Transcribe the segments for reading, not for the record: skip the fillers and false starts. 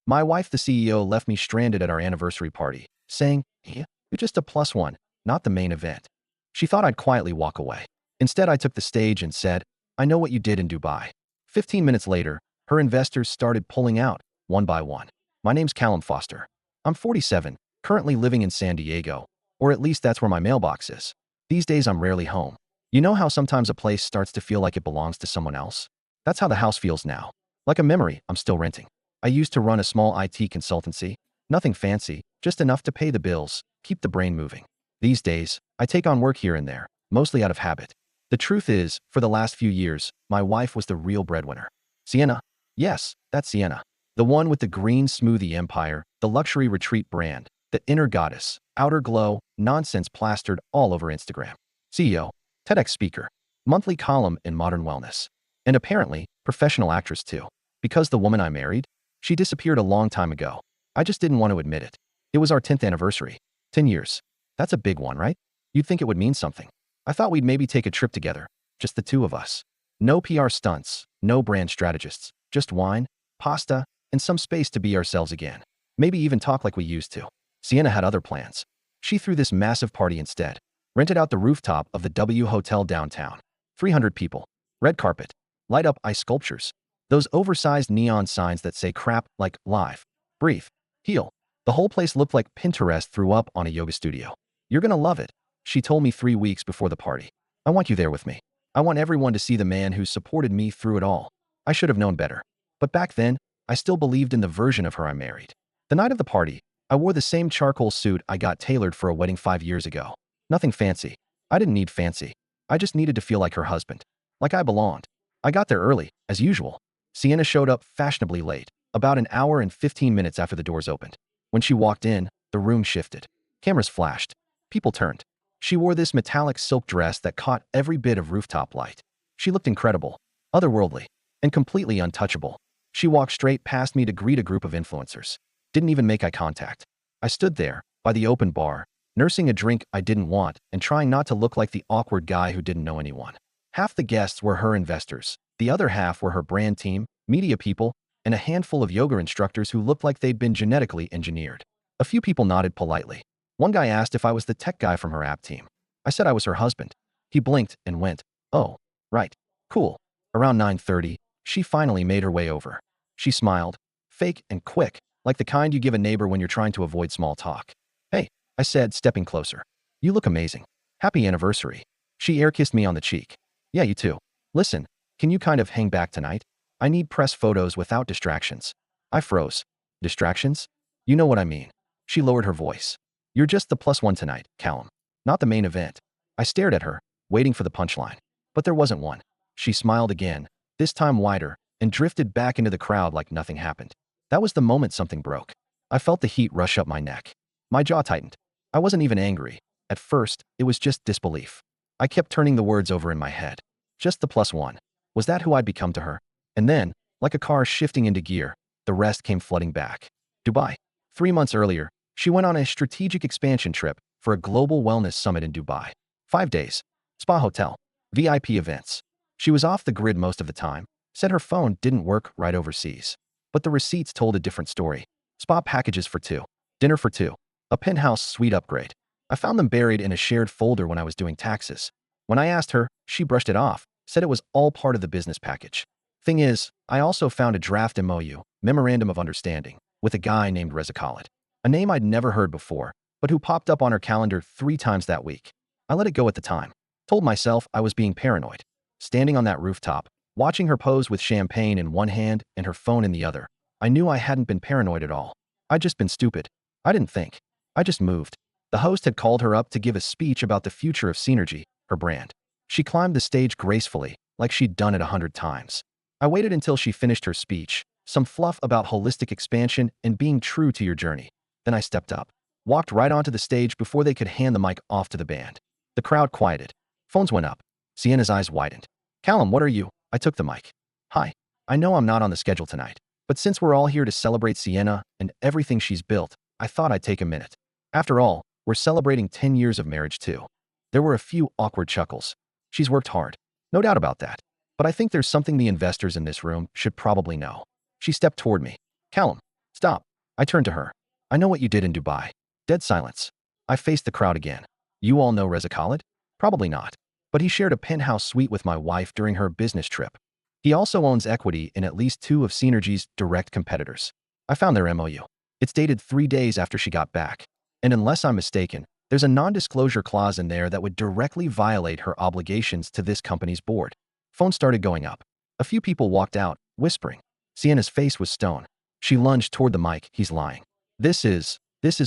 My wife, the CEO, left me stranded at our anniversary party, saying, "Yeah, you're just a plus one, not the main event." She thought I'd quietly walk away. Instead, I took the stage and said, "I know what you did in Dubai." 15 minutes later, her investors started pulling out, one by one. My name's Callum Foster. I'm 47, currently living in San Diego, or at least that's where my mailbox is. These days, I'm rarely home. You know how sometimes a place starts to feel like it belongs to someone else? That's how the house feels now. Like a memory I'm still renting. I used to run a small IT consultancy. Nothing fancy, just enough to pay the bills, keep the brain moving. These days, I take on work here and there, mostly out of habit. The truth is, for the last few years, my wife was the real breadwinner. Sienna? Yes, that's Sienna. The one with the green smoothie empire, the luxury retreat brand, the inner goddess, outer glow, nonsense plastered all over Instagram. CEO, TEDx speaker, monthly column in Modern Wellness. And apparently, professional actress too. Because the woman I married, she disappeared a long time ago. I just didn't want to admit it. It was our 10th anniversary. 10 years. That's a big one, right? You'd think it would mean something. I thought we'd maybe take a trip together, just the two of us. No PR stunts, no brand strategists, just wine, pasta, and some space to be ourselves again. Maybe even talk like we used to. Sienna had other plans. She threw this massive party instead. Rented out the rooftop of the W Hotel downtown. 300 people. Red carpet. Light up ice sculptures. Those oversized neon signs that say crap like live, breathe, heal. The whole place looked like Pinterest threw up on a yoga studio. You're gonna love it, she told me 3 weeks before the party. I want you there with me. I want everyone to see the man who supported me through it all. I should have known better. But back then, I still believed in the version of her I married. The night of the party, I wore the same charcoal suit I got tailored for a wedding 5 years ago. Nothing fancy. I didn't need fancy. I just needed to feel like her husband. Like I belonged. I got there early, as usual. Sienna showed up fashionably late, about an hour and 15 minutes after the doors opened. When she walked in, the room shifted. Cameras flashed. People turned. She wore this metallic silk dress that caught every bit of rooftop light. She looked incredible, otherworldly, and completely untouchable. She walked straight past me to greet a group of influencers. Didn't even make eye contact. I stood there, by the open bar, nursing a drink I didn't want and trying not to look like the awkward guy who didn't know anyone. Half the guests were her investors. The other half were her brand team, media people, and a handful of yoga instructors who looked like they'd been genetically engineered. A few people nodded politely. One guy asked if I was the tech guy from her app team. I said I was her husband. He blinked and went, "Oh, right. Cool." Around 9:30, she finally made her way over. She smiled, fake and quick, like the kind you give a neighbor when you're trying to avoid small talk. "Hey," I said, stepping closer. "You look amazing. Happy anniversary." She air-kissed me on the cheek. "Yeah, you too. Listen, can you kind of hang back tonight? I need press photos without distractions." I froze. Distractions? You know what I mean. She lowered her voice. "You're just the plus one tonight, Callum. Not the main event." I stared at her, waiting for the punchline. But there wasn't one. She smiled again, this time wider, and drifted back into the crowd like nothing happened. That was the moment something broke. I felt the heat rush up my neck. My jaw tightened. I wasn't even angry. At first, it was just disbelief. I kept turning the words over in my head. Just the plus one. Was that who I'd become to her? And then, like a car shifting into gear, the rest came flooding back. Dubai. 3 months earlier, she went on a strategic expansion trip for a global wellness summit in Dubai. 5 days. Spa hotel. VIP events. She was off the grid most of the time, said her phone didn't work right overseas. But the receipts told a different story. Spa packages for 2. Dinner for 2. A penthouse suite upgrade. I found them buried in a shared folder when I was doing taxes. When I asked her, she brushed it off, said it was all part of the business package. Thing is, I also found a draft MOU, Memorandum of Understanding, with a guy named Reza Khalid. A name I'd never heard before, but who popped up on her calendar 3 times that week. I let it go at the time. Told myself I was being paranoid. Standing on that rooftop, watching her pose with champagne in one hand and her phone in the other, I knew I hadn't been paranoid at all. I'd just been stupid. I didn't think. I just moved. The host had called her up to give a speech about the future of Synergy, her brand. She climbed the stage gracefully, like she'd done it 100 times. I waited until she finished her speech, some fluff about holistic expansion and being true to your journey. Then I stepped up, walked right onto the stage before they could hand the mic off to the band. The crowd quieted. Phones went up. Sienna's eyes widened. "Callum, what are you?" I took the mic. "Hi. I know I'm not on the schedule tonight, but since we're all here to celebrate Sienna and everything she's built, I thought I'd take a minute. After all, we're celebrating 10 years of marriage too." There were a few awkward chuckles. She's worked hard. No doubt about that. But I think there's something the investors in this room should probably know. She stepped toward me. "Callum, Stop. I turned to her. I know what you did in Dubai. Dead silence. I faced the crowd again. You all know Reza Khalid? Probably not. But he shared a penthouse suite with my wife during her business trip. He also owns equity in at least two of Synergy's direct competitors. I found their MOU. It's dated 3 days after she got back. And unless I'm mistaken, there's a non-disclosure clause in there that would directly violate her obligations to this company's board. Phone started going up. A few people walked out, whispering. Sienna's face was stone. She lunged toward the mic. He's lying. This is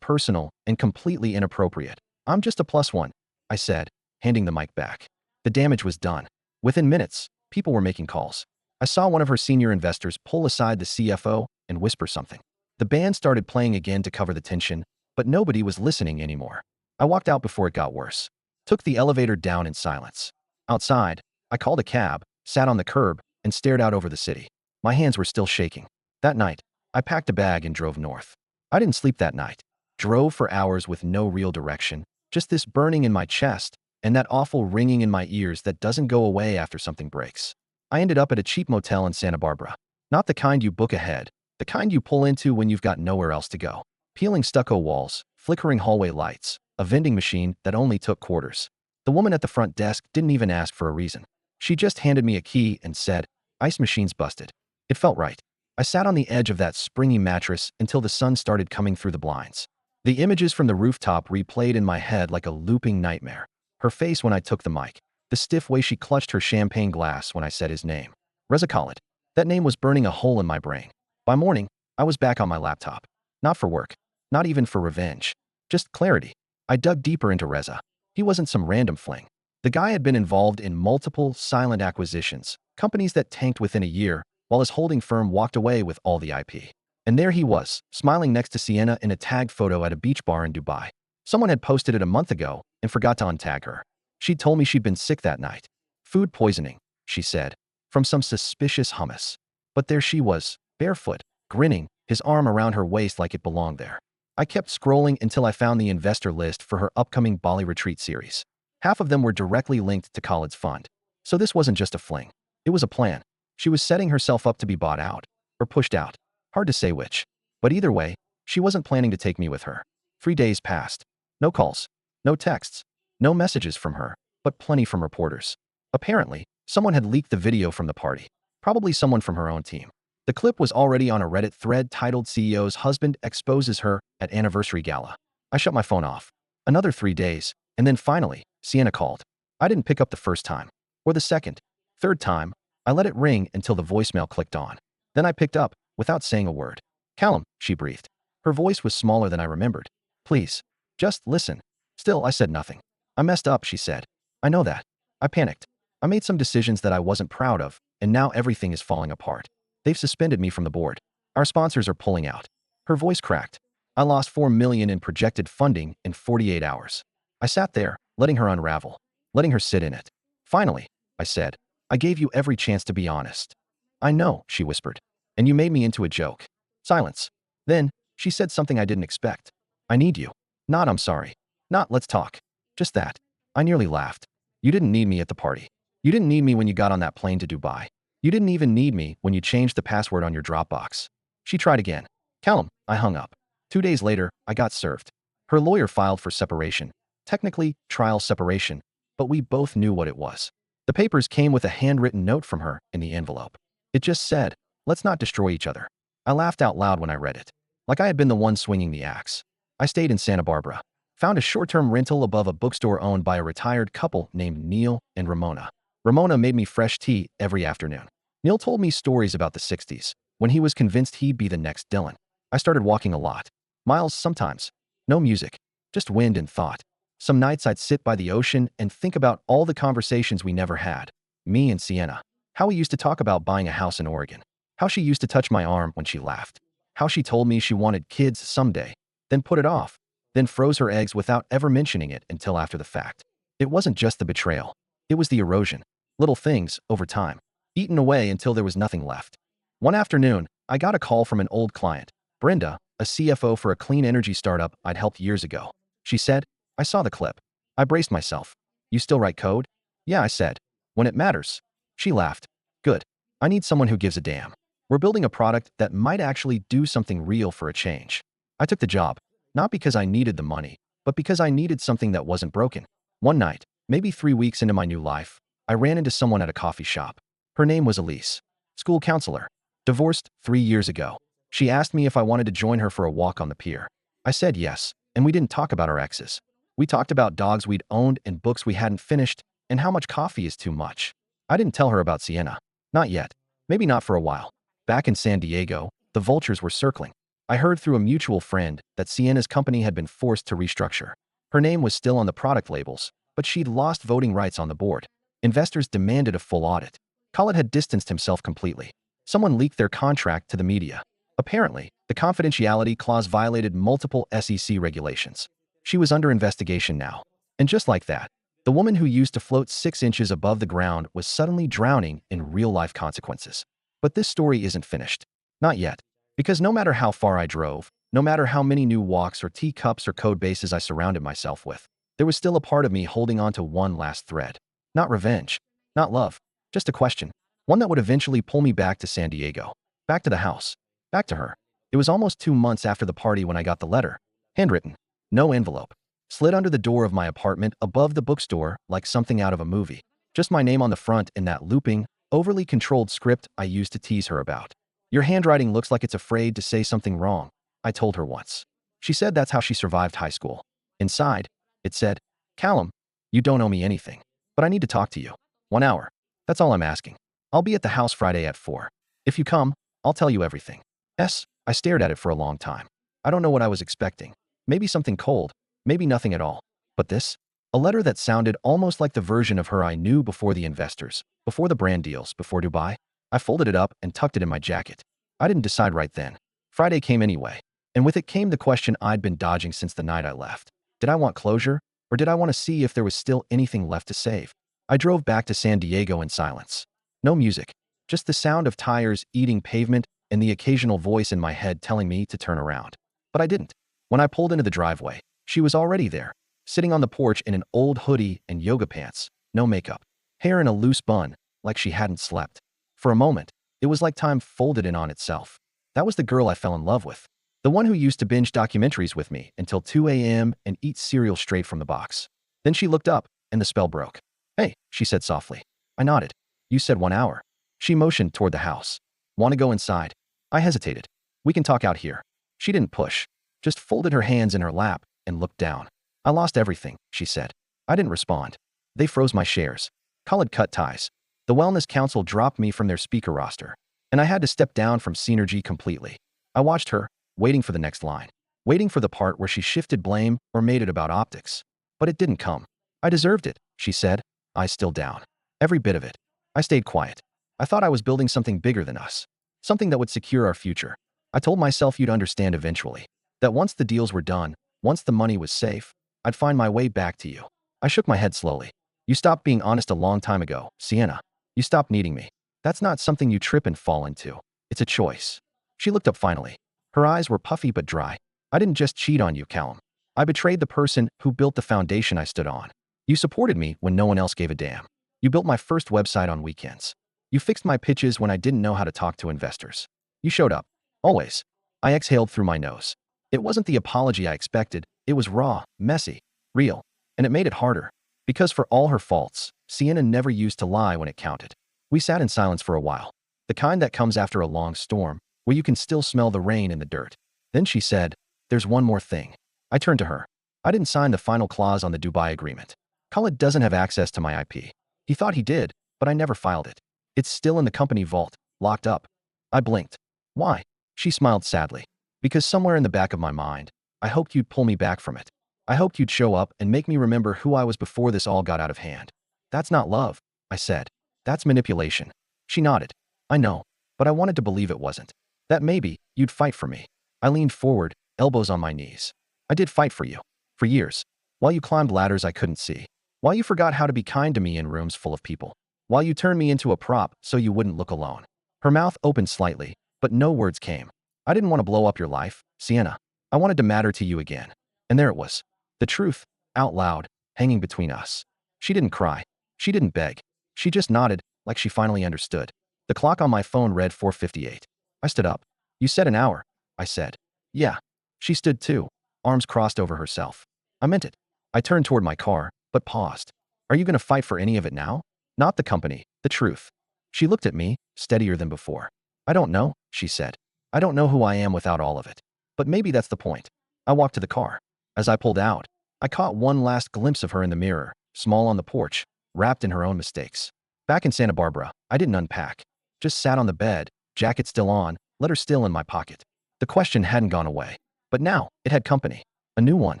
personal and completely inappropriate. I'm just a +1, I said, handing the mic back. The damage was done. Within minutes, people were making calls. I saw one of her senior investors pull aside the CFO and whisper something. The band started playing again to cover the tension, but nobody was listening anymore. I walked out before it got worse. Took the elevator down in silence. Outside, I called a cab, sat on the curb, and stared out over the city. My hands were still shaking. That night, I packed a bag and drove north. I didn't sleep that night. Drove for hours with no real direction, just this burning in my chest and that awful ringing in my ears that doesn't go away after something breaks. I ended up at a cheap motel in Santa Barbara. Not the kind you book ahead, the kind you pull into when you've got nowhere else to go. Peeling stucco walls, flickering hallway lights, a vending machine that only took quarters. The woman at the front desk didn't even ask for a reason. She just handed me a key and said, "Ice machine's busted." It felt right. I sat on the edge of that springy mattress until the sun started coming through the blinds. The images from the rooftop replayed in my head like a looping nightmare. Her face when I took the mic, the stiff way she clutched her champagne glass when I said his name. Reza Khalid. That name was burning a hole in my brain. By morning, I was back on my laptop. Not for work. Not even for revenge. Just clarity. I dug deeper into Reza. He wasn't some random fling. The guy had been involved in multiple silent acquisitions, companies that tanked within a year, while his holding firm walked away with all the IP. And there he was, smiling next to Sienna in a tagged photo at a beach bar in Dubai. Someone had posted it a month ago and forgot to untag her. She'd told me she'd been sick that night. Food poisoning, she said, from some suspicious hummus. But there she was, barefoot, grinning, his arm around her waist like it belonged there. I kept scrolling until I found the investor list for her upcoming Bali retreat series. Half of them were directly linked to Khalid's fund. So this wasn't just a fling. It was a plan. She was setting herself up to be bought out, or pushed out. Hard to say which. But either way, she wasn't planning to take me with her. 3 days passed. No calls. No texts. No messages from her, but plenty from reporters. Apparently, someone had leaked the video from the party. Probably someone from her own team. The clip was already on a Reddit thread titled "CEO's Husband Exposes Her at Anniversary Gala." I shut my phone off. Another 3 days, and then finally, Sienna called. I didn't pick up the first time. Or the second. Third time, I let it ring until the voicemail clicked on. Then I picked up, without saying a word. "Callum," she breathed. Her voice was smaller than I remembered. "Please, just listen." Still, I said nothing. "I messed up," she said. "I know that." I panicked. I made some decisions that I wasn't proud of, and now everything is falling apart. They've suspended me from the board. Our sponsors are pulling out. Her voice cracked. I lost $4 million in projected funding in 48 hours. I sat there, letting her unravel, letting her sit in it. "Finally," I said, "I gave you every chance to be honest." "I know," she whispered. "And you made me into a joke." Silence. Then, she said something I didn't expect. "I need you." Not "I'm sorry." Not "let's talk." Just that. I nearly laughed. "You didn't need me at the party. You didn't need me when you got on that plane to Dubai. You didn't even need me when you changed the password on your Dropbox." She tried again. "Callum," I hung up. 2 days later, I got served. Her lawyer filed for separation. Technically, trial separation, but we both knew what it was. The papers came with a handwritten note from her in the envelope. It just said, "Let's not destroy each other." I laughed out loud when I read it. Like I had been the one swinging the axe. I stayed in Santa Barbara. Found a short-term rental above a bookstore owned by a retired couple named Neil and Ramona. Ramona made me fresh tea every afternoon. Neil told me stories about the 60s, when he was convinced he'd be the next Dylan. I started walking a lot. Miles sometimes. No music. Just wind and thought. Some nights I'd sit by the ocean and think about all the conversations we never had. Me and Sienna. How we used to talk about buying a house in Oregon. How she used to touch my arm when she laughed. How she told me she wanted kids someday, then put it off, then froze her eggs without ever mentioning it until after the fact. It wasn't just the betrayal. It was the erosion. Little things, over time, eaten away until there was nothing left. One afternoon, I got a call from an old client, Brenda, a CFO for a clean energy startup I'd helped years ago. She said, "I saw the clip." I braced myself. "You still write code?" "Yeah," I said. "When it matters." She laughed. "Good. I need someone who gives a damn." We're building a product that might actually do something real for a change. I took the job, not because I needed the money, but because I needed something that wasn't broken. One night, maybe 3 weeks into my new life, I ran into someone at a coffee shop. Her name was Elise, school counselor, divorced 3 years ago. She asked me if I wanted to join her for a walk on the pier. I said yes, and we didn't talk about our exes. We talked about dogs we'd owned and books we hadn't finished, and how much coffee is too much. I didn't tell her about Sienna. Not yet. Maybe not for a while. Back in San Diego, the vultures were circling. I heard through a mutual friend that Sienna's company had been forced to restructure. Her name was still on the product labels, but she'd lost voting rights on the board. Investors demanded a full audit. Khaled had distanced himself completely. Someone leaked their contract to the media. Apparently, the confidentiality clause violated multiple SEC regulations. She was under investigation now. And just like that, the woman who used to float 6 inches above the ground was suddenly drowning in real-life consequences. But this story isn't finished. Not yet. Because no matter how far I drove, no matter how many new walks or teacups or code bases I surrounded myself with, there was still a part of me holding on to one last thread. Not revenge. Not love. Just a question. One that would eventually pull me back to San Diego. Back to the house. Back to her. It was almost 2 months after the party when I got the letter. Handwritten. No envelope. Slid under the door of my apartment above the bookstore like something out of a movie. Just my name on the front in that looping, overly controlled script I used to tease her about. Your handwriting looks like it's afraid to say something wrong, I told her once. She said that's how she survived high school. Inside, it said, Callum, you don't owe me anything, but I need to talk to you. 1 hour. That's all I'm asking. I'll be at the house Friday at 4. If you come, I'll tell you everything. I stared at it for a long time. I don't know what I was expecting. Maybe something cold, maybe nothing at all. But this? A letter that sounded almost like the version of her I knew before the investors, before the brand deals, before Dubai. I folded it up and tucked it in my jacket. I didn't decide right then. Friday came anyway. And with it came the question I'd been dodging since the night I left. Did I want closure? Or did I want to see if there was still anything left to save? I drove back to San Diego in silence. No music. Just the sound of tires eating pavement and the occasional voice in my head telling me to turn around. But I didn't. When I pulled into the driveway, she was already there, sitting on the porch in an old hoodie and yoga pants, no makeup, hair in a loose bun, like she hadn't slept. For a moment, it was like time folded in on itself. That was the girl I fell in love with. The one who used to binge documentaries with me until 2 a.m. and eat cereal straight from the box. Then she looked up, and the spell broke. Hey, she said softly. I nodded. You said 1 hour. She motioned toward the house. Want to go inside? I hesitated. We can talk out here. She didn't push, just folded her hands in her lap and looked down. I lost everything, she said. I didn't respond. They froze my shares. Khaled cut ties. The Wellness Council dropped me from their speaker roster, and I had to step down from Synergy completely. I watched her, waiting for the next line, waiting for the part where she shifted blame or made it about optics. But it didn't come. I deserved it, she said, eyes still down. Every bit of it. I stayed quiet. I thought I was building something bigger than us, something that would secure our future. I told myself you'd understand eventually, that once the deals were done, once the money was safe, I'd find my way back to you. I shook my head slowly. You stopped being honest a long time ago, Sienna. You stopped needing me. That's not something you trip and fall into. It's a choice. She looked up finally. Her eyes were puffy but dry. I didn't just cheat on you, Callum. I betrayed the person who built the foundation I stood on. You supported me when no one else gave a damn. You built my first website on weekends. You fixed my pitches when I didn't know how to talk to investors. You showed up. Always. I exhaled through my nose. It wasn't the apology I expected. It was raw, messy, real. And it made it harder. Because for all her faults, Sienna never used to lie when it counted. We sat in silence for a while. The kind that comes after a long storm, where you can still smell the rain in the dirt. Then she said, there's one more thing. I turned to her. I didn't sign the final clause on the Dubai agreement. Khaled doesn't have access to my IP. He thought he did, but I never filed it. It's still in the company vault, locked up. I blinked. Why? She smiled sadly. Because somewhere in the back of my mind, I hoped you'd pull me back from it. I hoped you'd show up and make me remember who I was before this all got out of hand. That's not love, I said. That's manipulation. She nodded. I know, but I wanted to believe it wasn't. That maybe you'd fight for me. I leaned forward, elbows on my knees. I did fight for you. For years. While you climbed ladders I couldn't see. While you forgot how to be kind to me in rooms full of people. While you turned me into a prop so you wouldn't look alone. Her mouth opened slightly, but no words came. I didn't want to blow up your life, Sienna. I wanted to matter to you again. And there it was. The truth, out loud, hanging between us. She didn't cry. She didn't beg. She just nodded, like she finally understood. The clock on my phone read 4:58. I stood up. You said an hour, I said. Yeah. She stood too, arms crossed over herself. I meant it. I turned toward my car, but paused. Are you going to fight for any of it now? Not the company, the truth. She looked at me, steadier than before. I don't know, she said. I don't know who I am without all of it. But maybe that's the point. I walked to the car. As I pulled out, I caught one last glimpse of her in the mirror, small on the porch, wrapped in her own mistakes. Back in Santa Barbara, I didn't unpack. Just sat on the bed, jacket still on, letter still in my pocket. The question hadn't gone away. But now, it had company. A new one.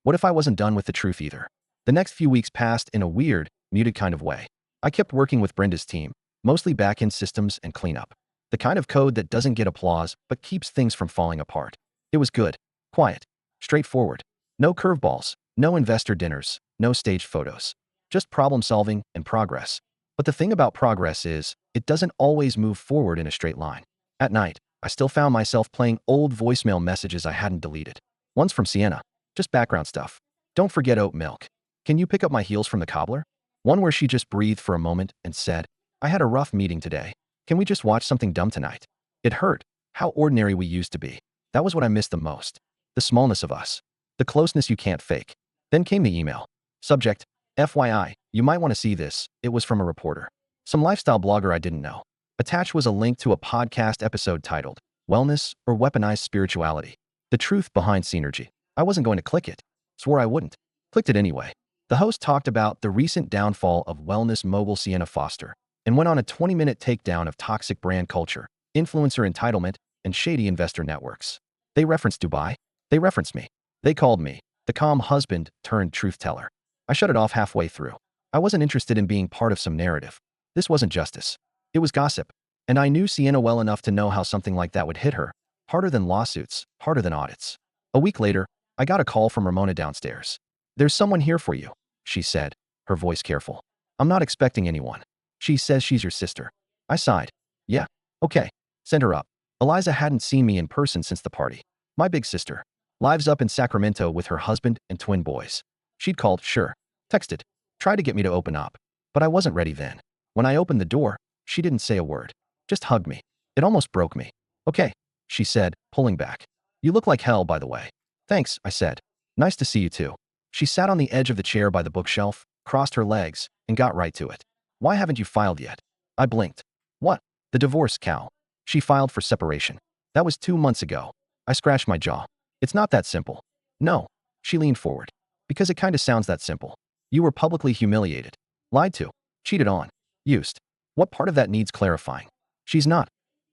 What if I wasn't done with the truth either? The next few weeks passed in a weird, muted kind of way. I kept working with Brenda's team, mostly back-end systems and cleanup. The kind of code that doesn't get applause but keeps things from falling apart. It was good, quiet, straightforward. No curveballs, no investor dinners, no staged photos. Just problem solving and progress. But the thing about progress is, it doesn't always move forward in a straight line. At night, I still found myself playing old voicemail messages I hadn't deleted. One's from Sienna. Just background stuff. Don't forget oat milk. Can you pick up my heels from the cobbler? One where she just breathed for a moment and said, I had a rough meeting today. Can we just watch something dumb tonight? It hurt. How ordinary we used to be. That was what I missed the most. The smallness of us. The closeness you can't fake. Then came the email. Subject, FYI, you might want to see this. It was from a reporter. Some lifestyle blogger I didn't know. Attached was a link to a podcast episode titled, Wellness or Weaponized Spirituality. The Truth Behind Synergy. I wasn't going to click it. Swore I wouldn't. Clicked it anyway. The host talked about the recent downfall of wellness mogul Sienna Foster and went on a 20-minute takedown of toxic brand culture, influencer entitlement, and shady investor networks. They referenced Dubai. They referenced me. They called me the calm husband turned truth teller. I shut it off halfway through. I wasn't interested in being part of some narrative. This wasn't justice. It was gossip. And I knew Sienna well enough to know how something like that would hit her. Harder than lawsuits, harder than audits. A week later, I got a call from Ramona downstairs. There's someone here for you, she said, her voice careful. I'm not expecting anyone. She says she's your sister. I sighed. Yeah, okay. Send her up. Eliza hadn't seen me in person since the party. My big sister. Lives up in Sacramento with her husband and twin boys. She'd called, sure. Texted. Tried to get me to open up. But I wasn't ready then. When I opened the door, she didn't say a word. Just hugged me. It almost broke me. Okay, she said, pulling back. You look like hell, by the way. Thanks, I said. Nice to see you too. She sat on the edge of the chair by the bookshelf, crossed her legs, and got right to it. Why haven't you filed yet? I blinked. What? The divorce, Cal. She filed for separation. That was 2 months ago. I scratched my jaw. It's not that simple. No. She leaned forward. Because it kinda sounds that simple. You were publicly humiliated. Lied to. Cheated on. Used. What part of that needs clarifying? She's not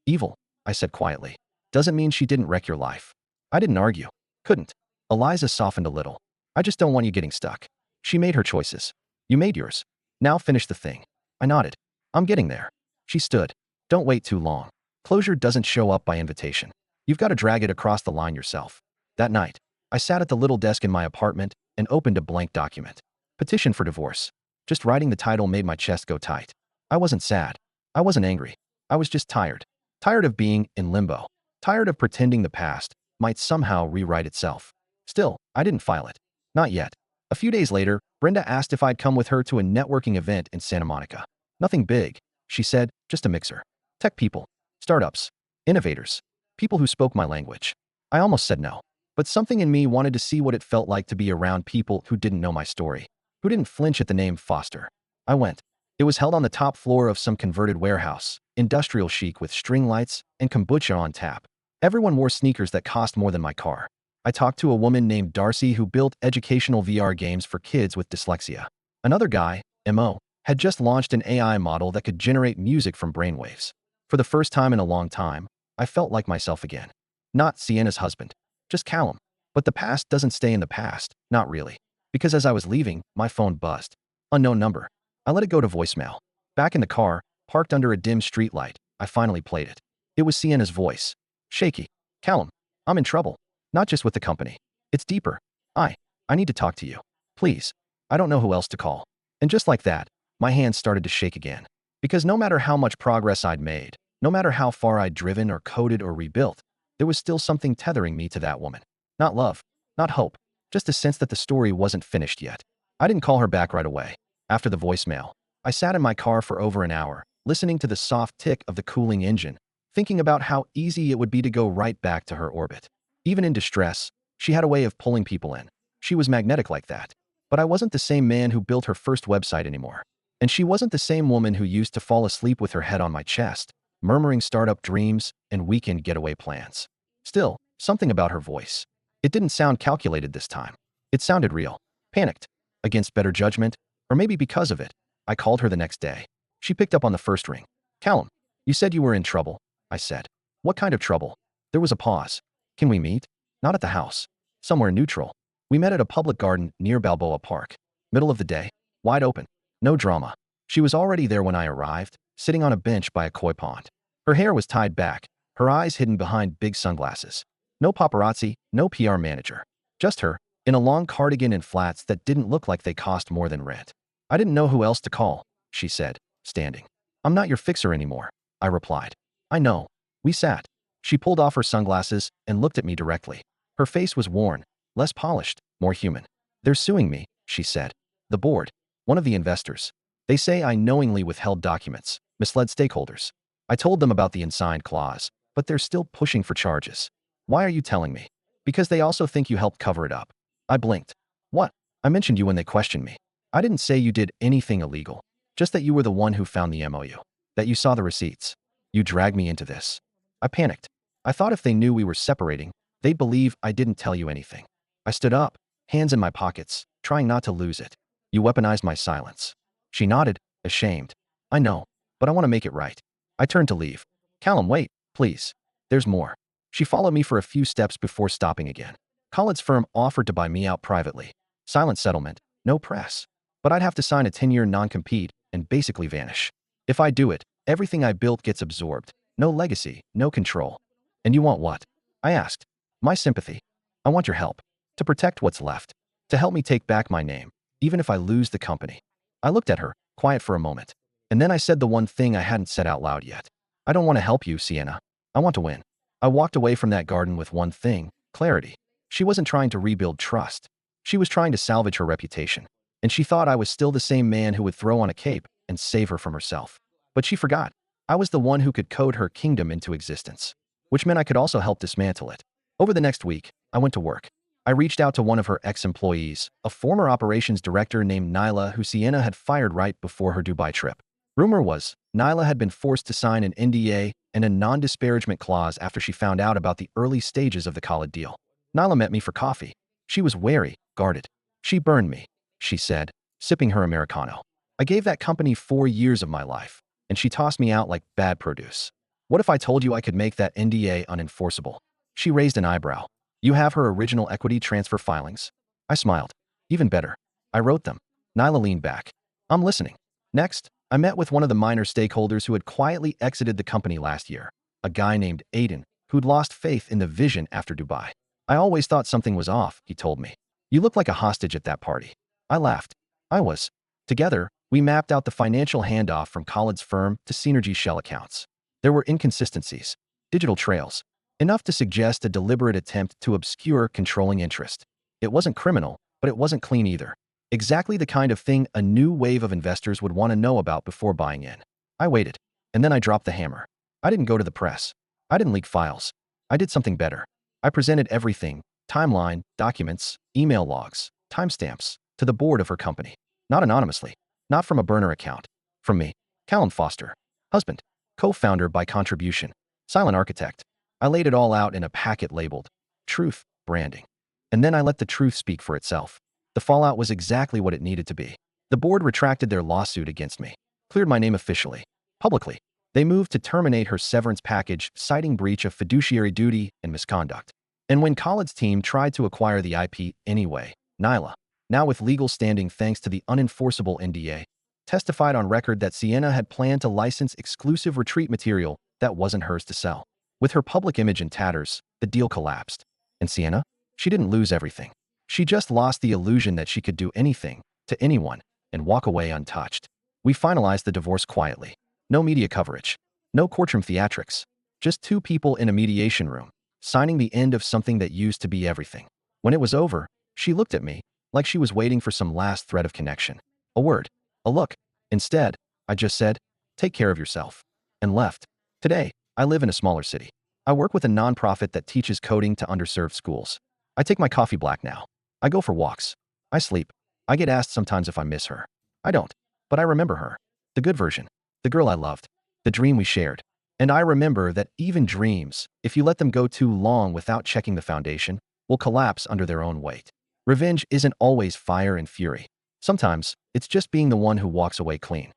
evil, I said quietly. Doesn't mean she didn't wreck your life. I didn't argue. Couldn't. Eliza softened a little. I just don't want you getting stuck. She made her choices. You made yours. Now finish the thing. I nodded. I'm getting there. She stood. Don't wait too long. Closure doesn't show up by invitation. You've got to drag it across the line yourself. That night, I sat at the little desk in my apartment and opened a blank document. Petition for divorce. Just writing the title made my chest go tight. I wasn't sad. I wasn't angry. I was just tired. Tired of being in limbo. Tired of pretending the past might somehow rewrite itself. Still, I didn't file it. Not yet. A few days later, Brenda asked if I'd come with her to a networking event in Santa Monica. Nothing big, she said, just a mixer. Tech people, startups, innovators, people who spoke my language. I almost said no. But something in me wanted to see what it felt like to be around people who didn't know my story, who didn't flinch at the name Foster. I went. It was held on the top floor of some converted warehouse, industrial chic with string lights and kombucha on tap. Everyone wore sneakers that cost more than my car. I talked to a woman named Darcy who built educational VR games for kids with dyslexia. Another guy, Mo, had just launched an AI model that could generate music from brainwaves. For the first time in a long time, I felt like myself again. Not Sienna's husband. Just Callum. But the past doesn't stay in the past, not really. Because as I was leaving, my phone buzzed. Unknown number. I let it go to voicemail. Back in the car, parked under a dim streetlight, I finally played it. It was Sienna's voice. Shaky. Callum, I'm in trouble. Not just with the company. It's deeper. I need to talk to you. Please. I don't know who else to call. And just like that, my hands started to shake again. Because no matter how much progress I'd made, no matter how far I'd driven or coded or rebuilt, there was still something tethering me to that woman. Not love. Not hope. Just a sense that the story wasn't finished yet. I didn't call her back right away. After the voicemail, I sat in my car for over an hour, listening to the soft tick of the cooling engine, thinking about how easy it would be to go right back to her orbit. Even in distress, she had a way of pulling people in. She was magnetic like that. But I wasn't the same man who built her first website anymore. And she wasn't the same woman who used to fall asleep with her head on my chest, murmuring startup dreams and weekend getaway plans. Still, something about her voice. It didn't sound calculated this time. It sounded real. Panicked. Against better judgment, or maybe because of it, I called her the next day. She picked up on the first ring. Callum, you said you were in trouble, I said. What kind of trouble? There was a pause. Can we meet? Not at the house. Somewhere neutral. We met at a public garden near Balboa Park. Middle of the day. Wide open. No drama. She was already there when I arrived, sitting on a bench by a koi pond. Her hair was tied back, her eyes hidden behind big sunglasses. No paparazzi, no PR manager. Just her, in a long cardigan and flats that didn't look like they cost more than rent. I didn't know who else to call, she said, standing. I'm not your fixer anymore, I replied. I know. We sat. She pulled off her sunglasses and looked at me directly. Her face was worn, less polished, more human. They're suing me, she said. The board. One of the investors. They say I knowingly withheld documents, misled stakeholders. I told them about the unsigned clause, but they're still pushing for charges. Why are you telling me? Because they also think you helped cover it up. I blinked. What? I mentioned you when they questioned me. I didn't say you did anything illegal. Just that you were the one who found the MOU. That you saw the receipts. You dragged me into this. I panicked. I thought if they knew we were separating, they'd believe I didn't tell you anything. I stood up, hands in my pockets, trying not to lose it. You weaponized my silence. She nodded, ashamed. I know, but I want to make it right. I turned to leave. Callum, wait, please. There's more. She followed me for a few steps before stopping again. Khaled's firm offered to buy me out privately. Silent settlement, no press. But I'd have to sign a 10-year non-compete and basically vanish. If I do it, everything I built gets absorbed. No legacy, no control. And you want what? I asked. My sympathy. I want your help. To protect what's left. To help me take back my name, even if I lose the company. I looked at her, quiet for a moment. And then I said the one thing I hadn't said out loud yet. I don't want to help you, Sienna. I want to win. I walked away from that garden with one thing, clarity. She wasn't trying to rebuild trust. She was trying to salvage her reputation. And she thought I was still the same man who would throw on a cape and save her from herself. But she forgot. I was the one who could code her kingdom into existence. Which meant I could also help dismantle it. Over the next week, I went to work. I reached out to one of her ex-employees, a former operations director named Nyla who Sienna had fired right before her Dubai trip. Rumor was, Nyla had been forced to sign an NDA and a non-disparagement clause after she found out about the early stages of the Khaled deal. Nyla met me for coffee. She was wary, guarded. She burned me, she said, sipping her Americano. I gave that company 4 years of my life, and she tossed me out like bad produce. What if I told you I could make that NDA unenforceable? She raised an eyebrow. You have her original equity transfer filings? I smiled. Even better. I wrote them. Nyla leaned back. I'm listening. Next, I met with one of the minor stakeholders who had quietly exited the company last year, a guy named Aiden, who'd lost faith in the vision after Dubai. I always thought something was off, he told me. You look like a hostage at that party. I laughed. I was. Together, we mapped out the financial handoff from Khaled's firm to Synergy's shell accounts. There were inconsistencies, digital trails, enough to suggest a deliberate attempt to obscure controlling interest. It wasn't criminal, but it wasn't clean either. Exactly the kind of thing a new wave of investors would want to know about before buying in. I waited, and then I dropped the hammer. I didn't go to the press. I didn't leak files. I did something better. I presented everything, timeline, documents, email logs, timestamps, to the board of her company. Not anonymously, not from a burner account. From me, Callum Foster, husband, co-founder by contribution, silent architect. I laid it all out in a packet labeled Truth, Branding. And then I let the truth speak for itself. The fallout was exactly what it needed to be. The board retracted their lawsuit against me, cleared my name officially, publicly. They moved to terminate her severance package, citing breach of fiduciary duty and misconduct. And when Khaled's team tried to acquire the IP anyway, Nyla, now with legal standing thanks to the unenforceable NDA, testified on record that Sienna had planned to license exclusive retreat material that wasn't hers to sell. With her public image in tatters, the deal collapsed. And Sienna? She didn't lose everything. She just lost the illusion that she could do anything, to anyone, and walk away untouched. We finalized the divorce quietly. No media coverage. No courtroom theatrics. Just two people in a mediation room, signing the end of something that used to be everything. When it was over, she looked at me, like she was waiting for some last thread of connection. A word. A look. Instead, I just said, take care of yourself. And left. Today, I live in a smaller city. I work with a nonprofit that teaches coding to underserved schools. I take my coffee black now. I go for walks. I sleep. I get asked sometimes if I miss her. I don't. But I remember her. The good version. The girl I loved. The dream we shared. And I remember that even dreams, if you let them go too long without checking the foundation, will collapse under their own weight. Revenge isn't always fire and fury. Sometimes, it's just being the one who walks away clean.